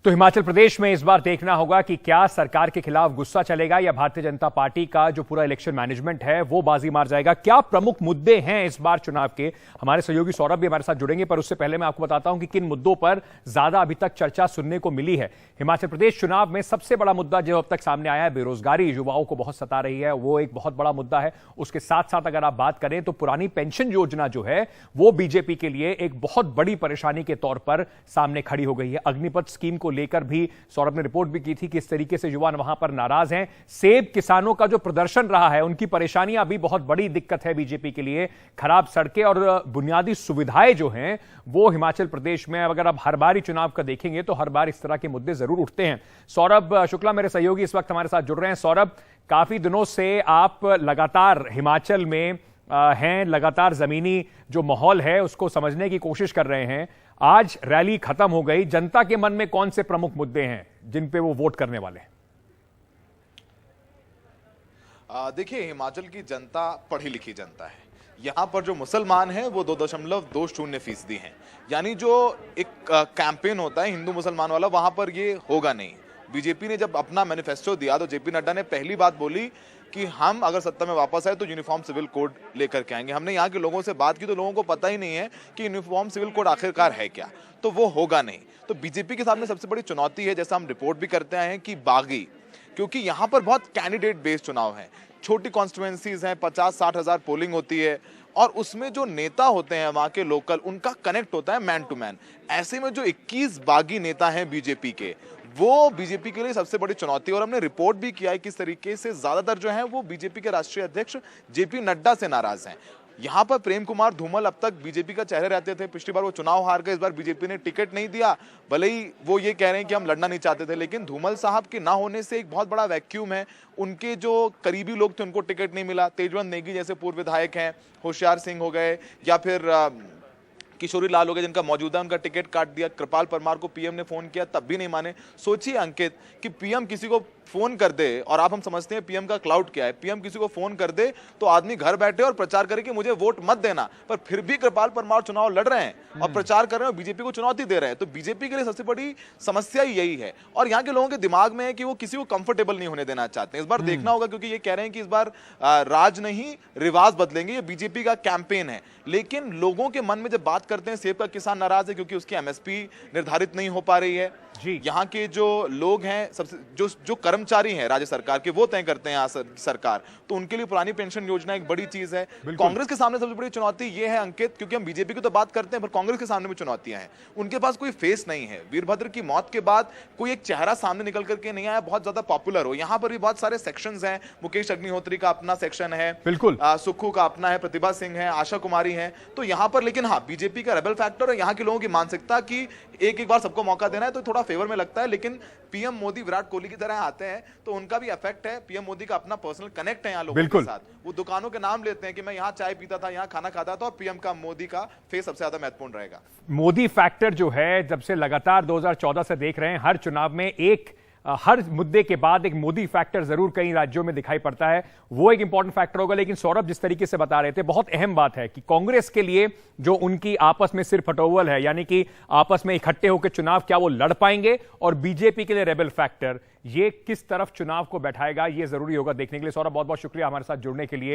तो हिमाचल प्रदेश में इस बार देखना होगा कि क्या सरकार के खिलाफ गुस्सा चलेगा या भारतीय जनता पार्टी का जो पूरा इलेक्शन मैनेजमेंट है वो बाजी मार जाएगा। क्या प्रमुख मुद्दे हैं इस बार चुनाव के, हमारे सहयोगी सौरभ भी हमारे साथ जुड़ेंगे, पर उससे पहले मैं आपको बताता हूं कि किन मुद्दों पर ज्यादा अभी तक चर्चा सुनने को मिली है। हिमाचल प्रदेश चुनाव में सबसे बड़ा मुद्दा जो अब तक सामने आया है, बेरोजगारी युवाओं को बहुत सता रही है, वो एक बहुत बड़ा मुद्दा है। उसके साथ साथ अगर आप बात करें तो पुरानी पेंशन योजना जो है वो बीजेपी के लिए एक बहुत बड़ी परेशानी के तौर पर सामने खड़ी हो गई है। अग्निपथ स्कीम को लेकर भी सौरभ ने रिपोर्ट भी की थी कि इस तरीके से युवा वहां पर नाराज हैं। सेब किसानों का जो प्रदर्शन रहा है, उनकी परेशानियां भी बहुत बड़ी दिक्कत है बीजेपी के लिए। खराब सड़कें और बुनियादी सुविधाएं जो हैं वो हिमाचल प्रदेश में, अगर आप हर बार ही चुनाव का देखेंगे तो हर बार इस तरह के मुद्दे जरूर उठते हैं। सौरभ शुक्ला मेरे सहयोगी इस वक्त हमारे साथ जुड़ रहे हैं। सौरभ, काफी दिनों से आप लगातार हिमाचल में हैं, लगातार जमीनी जो माहौल है उसको समझने की कोशिश कर रहे हैं। आज रैली खत्म हो गई, जनता के मन में कौन से प्रमुख मुद्दे हैं जिन पे वो वोट करने वाले हैं? देखिए, हिमाचल की जनता पढ़ी लिखी जनता है। यहाँ पर जो मुसलमान हैं वो 2.20% हैं। यानी जो एक कैंपेन होता है हिंदू मुसलमान वाला, वहां पर ये होगा नहीं। बीजेपी ने जब अपना मैनिफेस्टो दिया तो जेपी नड्डा ने पहली बात बोली कि हम अगर सत्ता में वापस आए तो यूनिफॉर्म सिविल कोड लेकर के आएंगे। हमने यहाँ के लोगों से बात की तो लोगों को पता ही नहीं है कि यूनिफॉर्म सिविल कोड आखिरकार है क्या, तो वो होगा नहीं। तो बीजेपी के सामने सबसे बड़ी चुनौती है, जैसा हम रिपोर्ट भी करते आए हैं, कि बागी, क्योंकि यहाँ पर बहुत कैंडिडेट बेस्ड चुनाव है। छोटी कॉन्स्टिट्यूएंसीज हैं, 50-60 हज़ार पोलिंग होती है और उसमें जो नेता होते हैं वहाँ के लोकल, उनका कनेक्ट होता है मैन टू मैन। ऐसे में जो 21 बागी नेता हैं बीजेपी के, वो बीजेपी के लिए सबसे बड़ी चुनौती है। और हमने रिपोर्ट भी किया है किस तरीके से ज्यादातर जो है वो बीजेपी के राष्ट्रीय अध्यक्ष जेपी नड्डा से नाराज हैं। यहाँ पर प्रेम कुमार धूमल अब तक बीजेपी का चेहरे रहते थे। पिछली बार वो चुनाव हार गए, इस बार बीजेपी ने टिकट नहीं दिया। भले ही वो ये कह रहे हैं कि हम लड़ना नहीं चाहते थे, लेकिन धूमल साहब के ना होने से एक बहुत बड़ा वैक्यूम है। उनके जो करीबी लोग थे उनको टिकट नहीं मिला। तेजवंत नेगी जैसे पूर्व विधायक हैं, होशियार सिंह हो गए, या फिर किशोरी लाल हो गए, जिनका मौजूदा उनका टिकट काट दिया। कृपाल परमार को पीएम ने फोन किया तब भी नहीं माने। सोचिए अंकित कि पीएम किसी को फोन कर दे, और आप हम समझते हैं पीएम का क्लाउड क्या है, पीएम किसी को फोन कर दे तो आदमी घर बैठे और प्रचार करे कि मुझे वोट मत देना, पर फिर भी कृपाल परमार चुनाव लड़ रहे हैं और प्रचार कर रहे हैं और बीजेपी को चुनौती दे रहे हैं। तो बीजेपी के लिए सबसे बड़ी समस्या ही यही है। और यहाँ के लोगों के दिमाग में है कि वो किसी को कंफर्टेबल नहीं होने देना चाहते हैं। इस बार देखना होगा, क्योंकि ये कह रहे हैं कि इस बार राज नहीं रिवाज बदलेंगे, ये बीजेपी का कैंपेन है। लेकिन लोगों के मन में जब बात करते हैं, सेब का किसान नाराज है क्योंकि उसकी एमएसपी निर्धारित नहीं हो पा रही है। यहाँ के जो लोग हैं, सबसे जो कर्मचारी हैं राज्य सरकार के, वो तय करते हैं यहाँ सरकार, तो उनके लिए पुरानी पेंशन योजना एक बड़ी चीज है। कांग्रेस के सामने सबसे बड़ी चुनौती ये है अंकित, क्योंकि हम बीजेपी की तो बात करते हैं पर कांग्रेस के सामने भी चुनौतियां हैं। उनके पास कोई फेस नहीं है। वीरभद्र की मौत के बाद कोई एक चेहरा सामने निकल करके नहीं आया बहुत ज्यादा पॉपुलर हो। यहाँ पर भी बहुत सारे सेक्शंस हैं। मुकेश अग्निहोत्री का अपना सेक्शन है, बिल्कुल सुक्खू का अपना है, प्रतिभा सिंह है, आशा कुमारी है। तो यहाँ पर लेकिन हाँ, बीजेपी का रेबल फैक्टर और यहाँ के लोगों की मानसिकता की एक बार सबको मौका देना है तो थोड़ा फेवर में लगता है। लेकिन पीएम मोदी विराट कोहली की तरह आते हैं तो उनका भी इफेक्ट है। पीएम मोदी का अपना पर्सनल कनेक्ट है यहाँ लोगों के साथ। वो दुकानों के नाम लेते हैं कि मैं यहाँ चाय पीता था, यहाँ खाना खाता था, और पीएम का, मोदी का फेस सबसे ज्यादा महत्वपूर्ण रहेगा। मोदी फैक्टर जो है, जब से लगातार 2014 से देख रहे हैं, हर चुनाव में हर मुद्दे के बाद एक मोदी फैक्टर जरूर कई राज्यों में दिखाई पड़ता है। वो एक इंपॉर्टेंट फैक्टर होगा। लेकिन सौरभ जिस तरीके से बता रहे थे, बहुत अहम बात है कि कांग्रेस के लिए जो उनकी आपस में सिर फटोवल है, यानी कि आपस में इकट्ठे होकर चुनाव क्या वो लड़ पाएंगे, और बीजेपी के लिए रेबल फैक्टर ये किस तरफ चुनाव को बैठाएगा, ये जरूरी होगा देखने के लिए। सौरभ, बहुत बहुत शुक्रिया हमारे साथ जुड़ने के लिए।